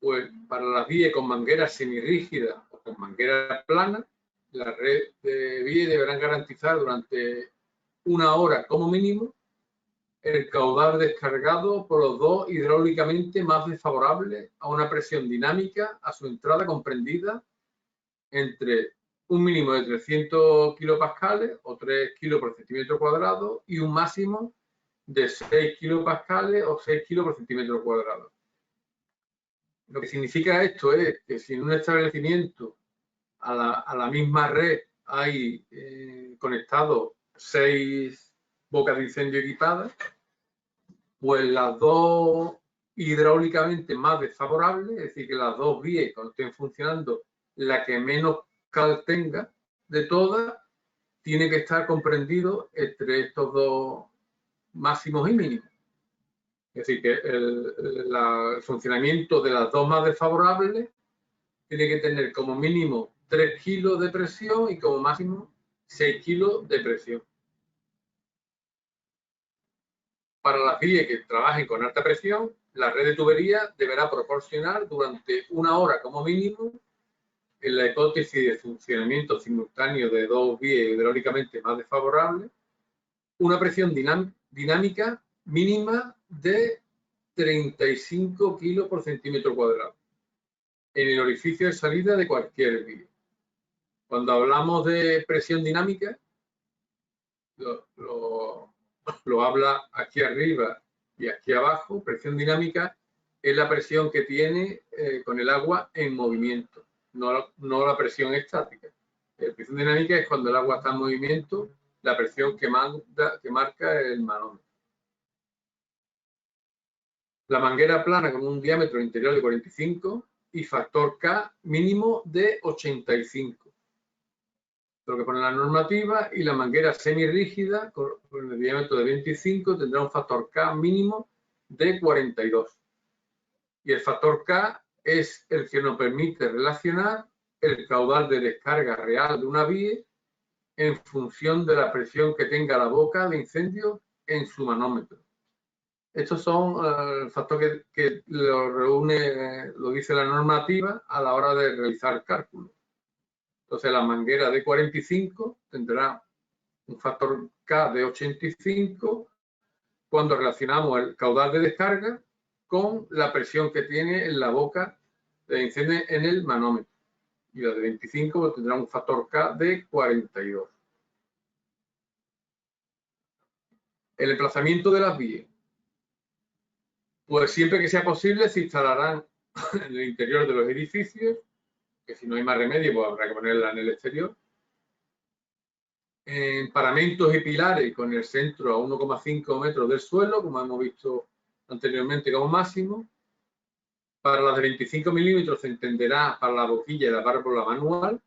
pues para las vías con manguera semirrígida o con manguera plana, la red de vías deberán garantizar durante 1 hora como mínimo el caudal descargado por los dos hidráulicamente más desfavorables a una presión dinámica a su entrada comprendida entre un mínimo de 300 kilopascales o 3 kilos por centímetro cuadrado y un máximo de 6 kilopascales o 6 kilos por centímetro cuadrado. Lo que significa esto es que si en un establecimiento a la misma red hay conectados 6 bocas de incendio equipadas, pues las dos hidráulicamente más desfavorables, es decir, que las dos vías cuando estén funcionando, la que menos cal tenga de todas, tiene que estar comprendido entre estos dos máximos y mínimos. Es decir, que el funcionamiento de las dos más desfavorables tiene que tener como mínimo 3 kilos de presión y como máximo 6 kilos de presión. Para las vías que trabajen con alta presión, la red de tubería deberá proporcionar durante 1 hora como mínimo, en la hipótesis de funcionamiento simultáneo de dos vías hidráulicamente más desfavorables, una presión dinámica mínima de 35 kilos por centímetro cuadrado en el orificio de salida de cualquier vía. Cuando hablamos de presión dinámica, lo habla aquí arriba y aquí abajo. Presión dinámica es la presión que tiene con el agua en movimiento, no la presión estática. La presión dinámica es cuando el agua está en movimiento, la presión que marca el manómetro. La manguera plana con un diámetro interior de 45 y factor K mínimo de 85. Lo que pone la normativa, y la manguera semirrígida con el diámetro de 25 tendrá un factor K mínimo de 42. Y el factor K es el que nos permite relacionar el caudal de descarga real de una vía en función de la presión que tenga la boca de incendio en su manómetro. Estos son el factor que lo reúne, lo dice la normativa a la hora de realizar cálculos. Entonces, la manguera de 45 tendrá un factor K de 85 cuando relacionamos el caudal de descarga con la presión que tiene en la boca de incendio en el manómetro. Y la de 25 pues, tendrá un factor K de 42. El emplazamiento de las vías. Pues siempre que sea posible se instalarán en el interior de los edificios, que si no hay más remedio pues habrá que ponerla en el exterior. En paramentos y pilares con el centro a 1,5 metros del suelo, como hemos visto anteriormente como máximo. Para las de 25 milímetros se entenderá para la boquilla y la válvula manual.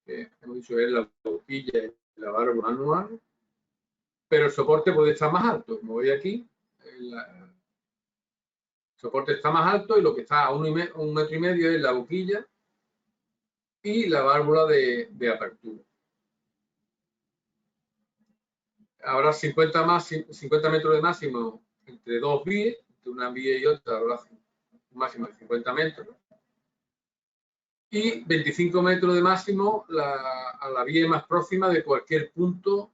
Hemos dicho es la boquilla y la válvula manual. Pero el soporte puede estar más alto. Como veis aquí, el soporte está más alto y lo que está a 1,5 metros es la boquilla y la válvula de apertura. Habrá 50 metros de máximo entre dos vías, entre una vía y otra habrá un máximo de 50 metros. Y 25 metros de máximo a la vía más próxima de cualquier punto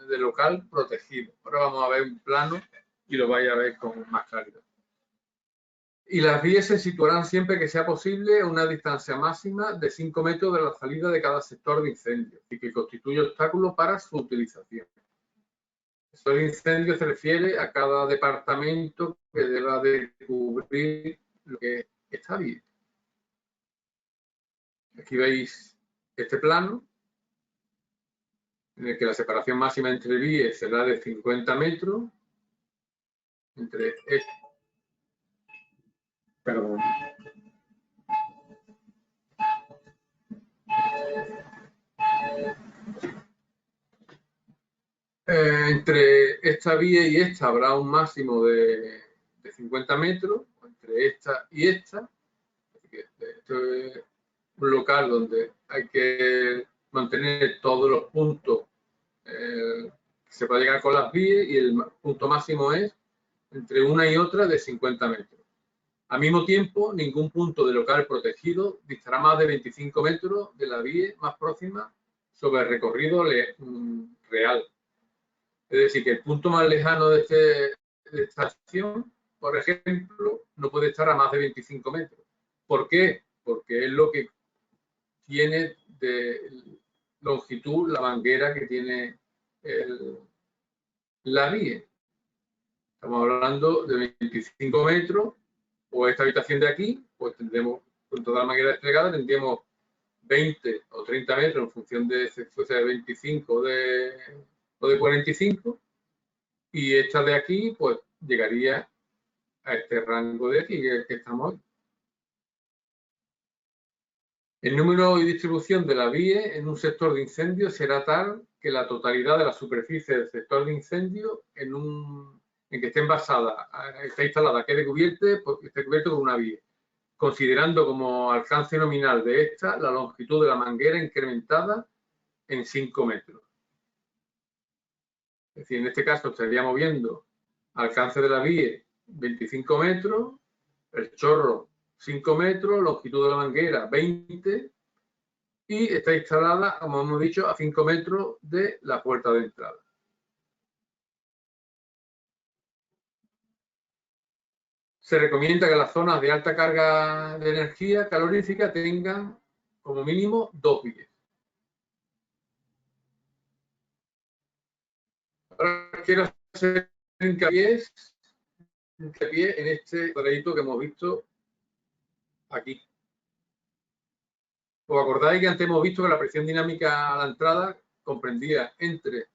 de local protegido. Ahora vamos a ver un plano y lo vais a ver con más claridad. Y las vías se situarán siempre que sea posible a una distancia máxima de 5 metros de la salida de cada sector de incendio y que constituye obstáculo para su utilización. El sector de incendio se refiere a cada departamento que deba de cubrir lo que está bien. Aquí veis este plano en el que la separación máxima entre vías será de 50 metros entre perdón. Entre esta vía y esta habrá un máximo de 50 metros, entre esta y esta. Esto es un local donde hay que mantener todos los puntos que se puede llegar con las vías y el punto máximo es entre una y otra de 50 metros. Al mismo tiempo, ningún punto de local protegido distará más de 25 metros de la vía más próxima sobre el recorrido real. Es decir, que el punto más lejano de esta acción, por ejemplo, no puede estar a más de 25 metros. ¿Por qué? Porque es lo que tiene de longitud la manguera que tiene la vía. Estamos hablando de 25 metros, o esta habitación de aquí, pues tendremos, con toda la manguera desplegada, tendríamos 20 o 30 metros en función de si fuese de 25 o de 45. Y esta de aquí, pues llegaría a este rango de aquí que estamos hoy. El número y distribución de la vía en un sector de incendio será tal que la totalidad de la superficie del sector de incendio en que esté envasada, está instalada, quede cubierto por una vía, considerando como alcance nominal de esta la longitud de la manguera incrementada en 5 metros. Es decir, en este caso estaríamos viendo alcance de la vía 25 metros, el chorro 5 metros, longitud de la manguera 20 y está instalada, como hemos dicho, a 5 metros de la puerta de entrada. Se recomienda que las zonas de alta carga de energía calorífica tengan como mínimo 2 vías. Ahora quiero hacer hincapié en este cuadradito que hemos visto aquí. ¿Os acordáis que antes hemos visto que la presión dinámica a la entrada comprendía entre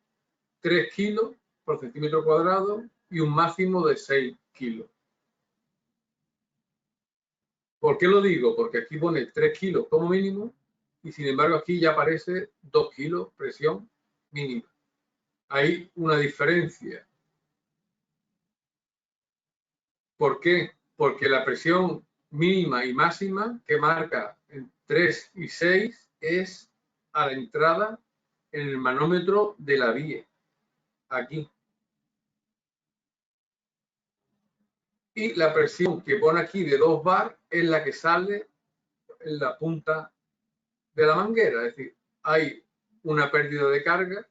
3 kilos por centímetro cuadrado y un máximo de 6 kilos? ¿Por qué lo digo? Porque aquí pone 3 kilos como mínimo y sin embargo aquí ya aparece 2 kilos presión mínima. Hay una diferencia. ¿Por qué? Porque la presión mínima y máxima que marca 3 y 6 es a la entrada en el manómetro de la vía, aquí. Y la presión que pone aquí de 2 bar es la que sale en la punta de la manguera. Es decir, hay una pérdida de carga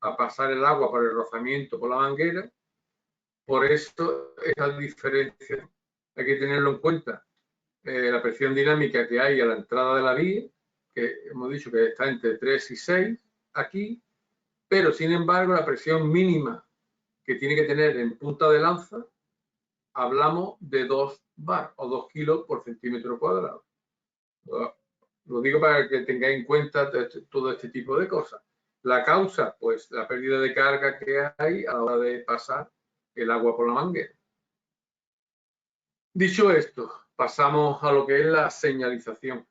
a pasar el agua por el rozamiento por la manguera. Por eso esa diferencia hay que tenerlo en cuenta. La presión dinámica que hay a la entrada de la vía, que hemos dicho que está entre 3 y 6 aquí, pero sin embargo la presión mínima que tiene que tener en punta de lanza, hablamos de 2 bar o 2 kilos por centímetro cuadrado. Lo digo para que tengáis en cuenta todo este tipo de cosas. La causa, pues la pérdida de carga que hay a la hora de pasar el agua por la manguera. Dicho esto, pasamos a lo que es la señalización.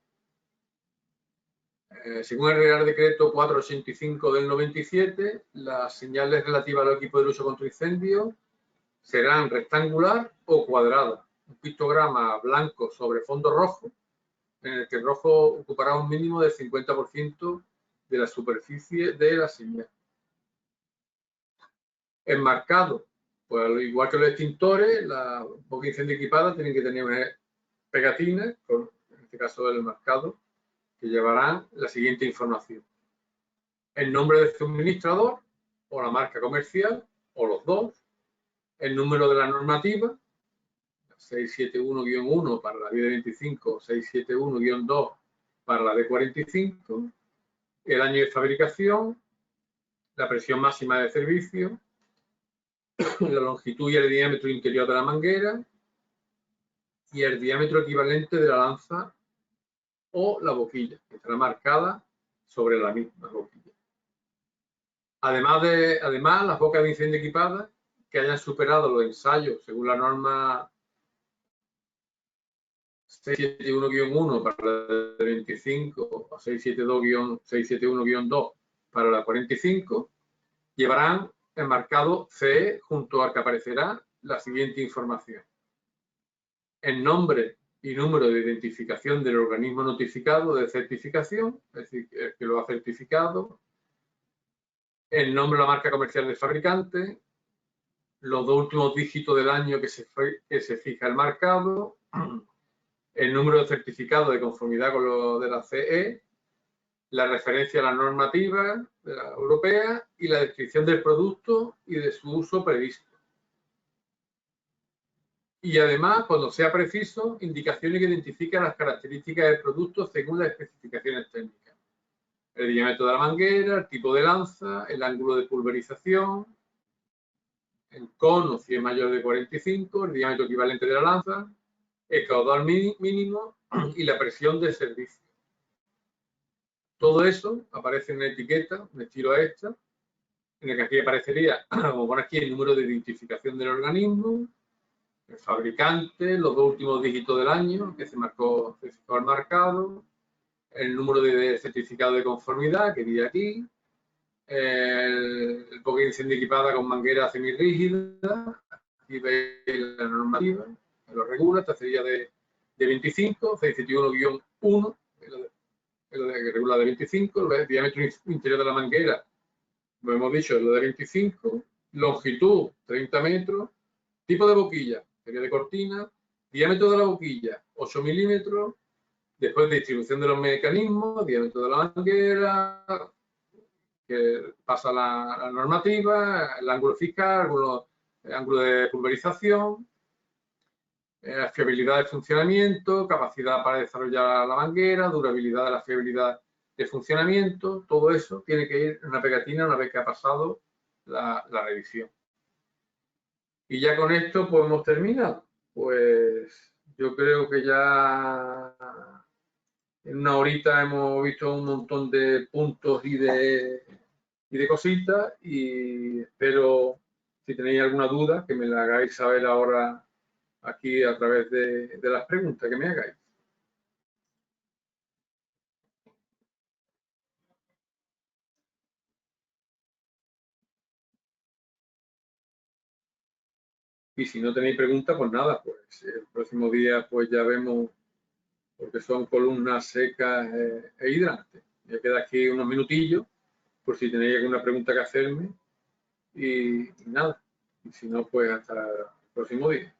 Según el Real Decreto 485 del 97, las señales relativas al equipo de uso contra incendios serán rectangular o cuadradas. Un pictograma blanco sobre fondo rojo, en el que el rojo ocupará un mínimo del 50% de la superficie de la señal. Enmarcado, pues al igual que los extintores, la boca de incendio equipada tienen que tener pegatinas, en este caso el enmarcado, que llevarán la siguiente información: el nombre del suministrador o la marca comercial, o los dos, el número de la normativa, 671-1 para la vía de 25, 671-2 para la de 45, el año de fabricación, la presión máxima de servicio, la longitud y el diámetro interior de la manguera y el diámetro equivalente de la lanza o la boquilla, que estará marcada sobre la misma boquilla. Además, las bocas de incendio equipadas que hayan superado los ensayos según la norma 671-1 para la de 25 o 671-2 para la 45, llevarán enmarcado CE, junto al que aparecerá la siguiente información: el nombre y número de identificación del organismo notificado de certificación, es decir, el que lo ha certificado, el nombre de la marca comercial del fabricante, los dos últimos dígitos del año que se fija el marcado, el número de certificado de conformidad con lo de la CE, la referencia a la normativa de la europea y la descripción del producto y de su uso previsto. Y además, cuando sea preciso, indicaciones que identifican las características del producto según las especificaciones técnicas: el diámetro de la manguera, el tipo de lanza, el ángulo de pulverización, el cono si es mayor de 45, el diámetro equivalente de la lanza, el caudal mínimo y la presión de servicio. Todo eso aparece en una etiqueta, un estilo a esta, en el que aquí aparecería, como pone aquí, el número de identificación del organismo, el fabricante, los dos últimos dígitos del año que se fijó el marcado, el número de certificado de conformidad que dice aquí, el boca de incendio equipada con manguera semirrígida, aquí veis la normativa, que lo regula, esta sería de 25, 671-1, lo que regula de 25, el diámetro interior de la manguera, como hemos dicho, es lo de 25, longitud 30 metros, tipo de boquilla, sería de cortina, diámetro de la boquilla 8 milímetros, después distribución de los mecanismos, diámetro de la manguera, que pasa la normativa, el ángulo fiscal, el ángulo de pulverización, fiabilidad de funcionamiento, capacidad para desarrollar la manguera, durabilidad de la fiabilidad de funcionamiento. Todo eso tiene que ir en una pegatina una vez que ha pasado la revisión. Y ya con esto pues hemos terminado. Pues yo creo que ya en una horita hemos visto un montón de puntos y de cositas, y espero, si tenéis alguna duda, que me la hagáis saber ahora aquí a través de las preguntas que me hagáis. Y si no tenéis preguntas, pues nada, pues el próximo día pues ya vemos porque son columnas secas e hidrantes. Me queda aquí unos minutillos por si tenéis alguna pregunta que hacerme y nada. Y si no, pues hasta el próximo día.